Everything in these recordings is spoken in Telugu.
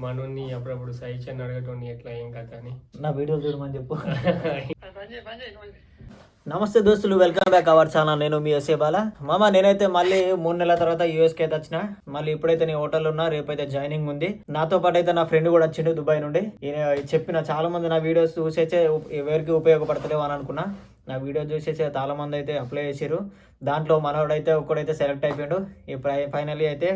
మనోని అప్పుడప్పుడు సజెషన్ అడగటోని ఎట్లా ఏం కథ అని నా వీడియో చూడమని చెప్పు. నమస్తే దోస్తులు, వెల్కమ్ బ్యాక్ అవర్ ఛానల్. నేను మీ ఎస్ఏ బాల. మామ, నేనైతే మళ్ళీ 3 నెలల తర్వాత యూఎస్కి అయితే వచ్చిన. మళ్ళీ ఇప్పుడైతే నేను హోటల్లో ఉన్నా, రేపైతే జాయినింగ్ ఉంది. నాతో పాటు అయితే నా ఫ్రెండ్ కూడా వచ్చిండు దుబాయ్ నుండి. చెప్పిన చాలా మంది నా వీడియోస్ చూసేసే ఎవరికి ఉపయోగపడతలేవు అని అనుకున్నా. నా వీడియో చూసేసి చాలా మంది అయితే అప్లై చేసారు. దాంట్లో మనోడైతే ఒక్కడైతే సెలెక్ట్ అయిపోయాడు. ఫైనల్లీ అయితే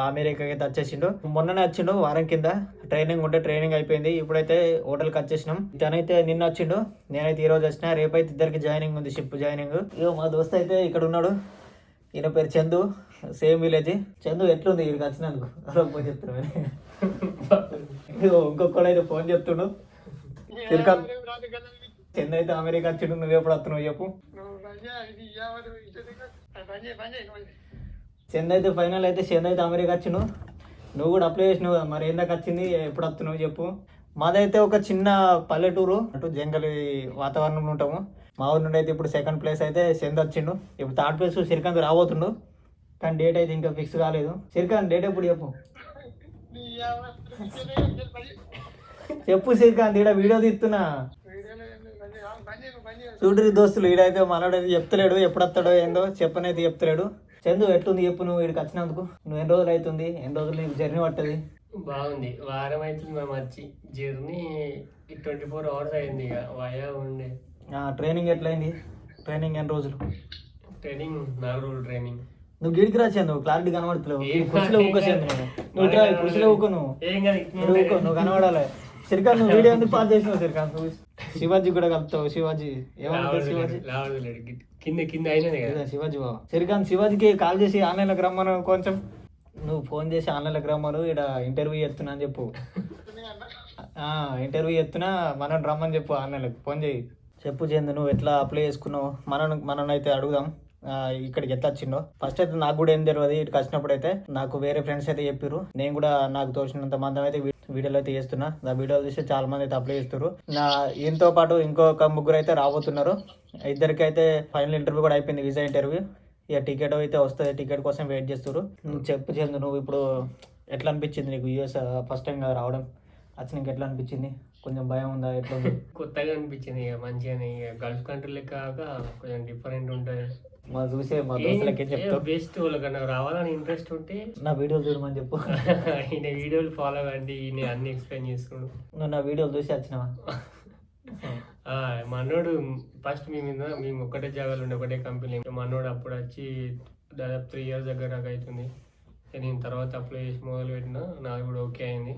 అమెరికాకి అయితే వచ్చేసిండు. మొన్ననే వచ్చిండు, వారం కింద ట్రైనింగ్ ఉంటే ట్రైనింగ్ అయిపోయింది. ఇప్పుడైతే హోటల్కి వచ్చేసినాం. తనైతే నిన్న వచ్చిండు, నేనైతే ఈరోజు వచ్చిన. రేపైతే ఇద్దరికి జాయినింగ్ ఉంది, షిప్ జాయినింగ్. ఇగో మా దోస్త్ అయితే ఇక్కడ ఉన్నాడు. ఈయన పేరు చందు, సేమ్ విలేజ్. చందు ఎట్లుంది ఇక్కడికి వచ్చినందుకు? ఫోన్ చెప్తున్నాను. ఇంకొకడైతే ఫోన్ చెప్తుండు. చందు అయితే అమెరికా వచ్చిండు, నువ్వు ఎప్పుడు వస్తున్నావు చెప్పు. చంద్ అయితే ఫైనల్ అయితే అమెరికా వచ్చిను. నువ్వు కూడా అప్లై చేసినావు, మరి ఏందాక వచ్చింది, ఎప్పుడు వస్తున్నావు చెప్పు. మాదైతే ఒక చిన్న పల్లెటూరు, అటు జంగలి వాతావరణంలో ఉంటాము. మా ఊరి నుండి అయితే ఇప్పుడు సెకండ్ ప్లేస్ అయితే చంద్ వచ్చిండు. ఇప్పుడు థర్డ్ ప్లేస్ శ్రీకాంత్ రాబోతుండు, కానీ డేట్ అయితే ఇంకా ఫిక్స్ కాలేదు. శ్రీకాంత్ డేట్ ఎప్పుడు చెప్పు. చెప్పు శ్రీకాంత్, ఈడ వీడియో తీస్తున్నా. చూడరి దోస్తులు, ఈడైతే మనోడైతే చెప్తలేడు, ఎప్పుడు వస్తాడో ఏందో చెప్పనైతే చెప్తలేడు. చందు ఎట్లుంది చెప్పు, నువ్వు ఇక్కడికి వచ్చినందుకు? నువ్వు ఎన్ని రోజులు అవుతుంది, ఎన్ని రోజులు నీకు జర్నీ పట్టది? బాగుంది, వారం అవుతుంది మేము వచ్చి. జర్నీ 24 hours అయింది. ఇక వయా ఉండే. ట్రైనింగ్ ఎట్లయింది? ట్రైనింగ్ ఎన్ని రోజులు? ట్రైనింగ్ 4 రోజులు ట్రైనింగ్. నువ్వు గిడికి రాచాను, క్లారిటీ కనబడతలేవు. కృషిలో ఊకోసాను, నువ్వు కృషిలో ఊకో, నువ్వు కనబడాలి. శ్రీకాంత్, నువ్వు వీడియో ఎందుకు పాస్ చేసినావు శ్రీకాంత్? శివాజీ కూడా కలుపుతావు. శివాజీ ఏమంటారు? శివాజీ కింద కింద అయినది కదా శివాజీ బాబా. శ్రీకాంత్, శివాజీకి కాల్ చేసి ఆన్లైన్లోకి రమ్మను. కొంచెం నువ్వు ఫోన్ చేసి ఆన్లైన్లోకి రమ్మను, ఇక్కడ ఇంటర్వ్యూ చేస్తున్నా అని చెప్పు. ఇంటర్వ్యూ చేస్తున్నా, మనం రమ్మని చెప్పు. ఆన్లైన్లోకి ఫోన్ చేయి. చెప్పు చందు, నువ్వు ఎట్లా అప్లై చేసుకున్నావు? మనం అయితే అడుగుదాం ఇక్కడికి ఎట్లా వచ్చిండో. ఫస్ట్ అయితే నాకు కూడా ఏం తెలియదు. ఇక్కడికి వచ్చినప్పుడు అయితే నాకు వేరే ఫ్రెండ్స్ అయితే చెప్పారు. నేను కూడా నాకు తోచినంత మంది అయితే వీడియోలు అయితే చేస్తున్నా. ఆ వీడియోలు చూసి చాలా మంది అయితే అప్లై చేస్తారు. ఈయనతో పాటు ఇంకొక ముగ్గురు అయితే రాబోతున్నారు. ఇద్దరికి అయితే ఫైనల్ ఇంటర్వ్యూ కూడా అయిపోయింది, వీసా ఇంటర్వ్యూ. ఇక టికెట్ అయితే వస్తుంది, టికెట్ కోసం వెయిట్ చేస్తారు. చెప్పు చందు, నువ్వు ఇప్పుడు ఎట్లా అనిపించింది నీకు యూఎస్ ఫస్ట్ టైం రావడం? వచ్చినాక ఎట్లా అనిపించింది? కొంచెం భయం ఉందా? ఎట్లా కొత్తగా అనిపించింది. ఇక మంచిగానే, ఇక గల్ఫ్ కంట్రీ లెక్క కొంచెం డిఫరెంట్ ఉంటుంది. మా చూసే మా దోస్తులకి ఏం చెప్తావు? బెస్ట్ వాళ్ళకన్నా రావాలని ఇంట్రెస్ట్ ఉంటే నా వీడియోలు చూడమని చెప్పు. ఈయన వీడియోలు ఫాలో కండి, ఈయన అన్ని ఎక్స్ప్లెయిన్ చేసుకున్నాడు. నువ్వు నా వీడియోలు చూసి వచ్చినావా? మనోడు ఫస్ట్ మేము ఒకటే జాగాలో ఉండే, ఒకటే కంపెనీ. మనోడు అప్పుడు వచ్చి దాదాపు 3 years దగ్గర నాకు అవుతుంది. నేను తర్వాత అప్లై చేసి మొదలు పెట్టినా, నాకు కూడా ఓకే అయింది.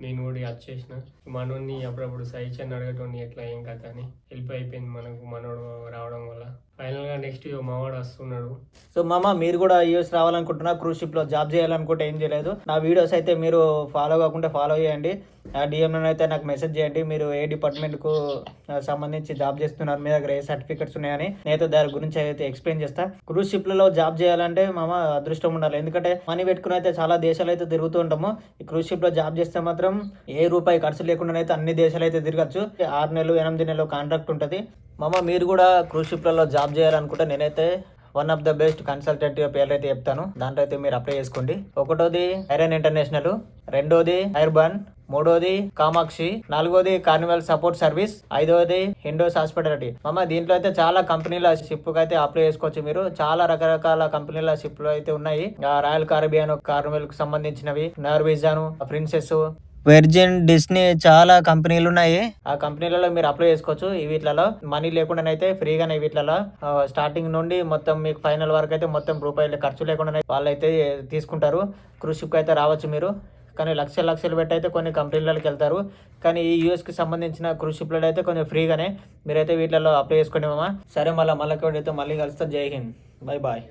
నేను కూడా వచ్చేసిన. మనోని అప్పుడప్పుడు సజెషన్ అడగటోని ఎట్లా ఏం కథ అని హెల్ప్ అయిపోయింది మనకు, మనోడు రావడం వల్ల. ఫైనల్గా నెక్స్ట్ మావాడు వస్తున్నాడు. సో మామ, మీరు కూడా యూఎస్ రావాలనుకుంటున్నా, క్రూజ్ షిప్లో జాబ్ చేయాలనుకుంటే ఏం చేయలేదు, నా వీడియోస్ అయితే మీరు ఫాలో కాకుంటే ఫాలో చేయండి. డిఎంలో అయితే నాకు మెసేజ్ చేయండి, మీరు ఏ డిపార్ట్మెంట్కు సంబంధించి జాబ్ చేస్తున్నారు, మీ దగ్గర ఏ సర్టిఫికెట్స్ ఉన్నాయని. నేనైతే దాని గురించి అయితే ఎక్స్ప్లెయిన్ చేస్తా. క్రూజ్ షిప్లలో జాబ్ చేయాలంటే మామ అదృష్టం ఉండాలి. ఎందుకంటే మనీ పెట్టుకుని అయితే చాలా దేశాలు అయితే తిరుగుతూ ఉంటాము. ఈ క్రూజ్ షిప్లో జాబ్ చేస్తే మాత్రం ఏ రూపాయి ఖర్చు లేకుండా అయితే అన్ని దేశాలు అయితే తిరగచ్చు. 6 నెలలు 8 నెలలు కాంట్రాక్ట్ ఉంటుంది. మామ, మీరు కూడా క్రూజ్ షిప్లలో జాబ్ చేయాలనుకుంటే నేనైతే one of the best consultant పేర్లు అయితే చెప్తాను. దాంట్లో అయితే మీరు అప్లై చేసుకోండి. ఒకటోది ఐరన్ ఇంటర్నేషనల్, రెండోది ఐర్బన్, మూడోది కామాక్షి, నాలుగోది కార్నివల్ సపోర్ట్ సర్వీస్, ఐదోది హిండోస్ హాస్పిటాలిటీ. మామ, దీంట్లో అయితే చాలా కంపెనీల షిప్ కి అయితే అప్లై చేసుకోవచ్చు. మీరు చాలా రకరకాల కంపెనీల షిప్ లో అయితే ఉన్నాయి. రాయల్ కారిబియన్, కార్నివల్ కు సంబంధించినవి, నార్వేజాను, ప్రిన్సెస్, వెర్జిన్, డిస్నీ, చాలా కంపెనీలు ఉన్నాయి. ఆ కంపెనీలలో మీరు అప్లై చేసుకోవచ్చు. వీటిలలో మనీ లేకుండానైతే ఫ్రీగానే వీటిలలో స్టార్టింగ్ నుండి మొత్తం మీకు ఫైనల్ వరకు అయితే మొత్తం రూపాయలు ఖర్చు లేకుండా వాళ్ళైతే తీసుకుంటారు. క్రూజ్ షిప్ అయితే రావచ్చు మీరు, కానీ లక్షలు పెట్టి అయితే కొన్ని కంపెనీలకి వెళ్తారు. కానీ ఈ యూఎస్కి సంబంధించిన క్రూజ్ షిప్లలో అయితే కొంచెం ఫ్రీగానే మీరైతే వీటిలలో అప్లై చేసుకోండి మామ. సరే, మళ్ళీ కలుస్తాం. జై హింద్, బై బాయ్.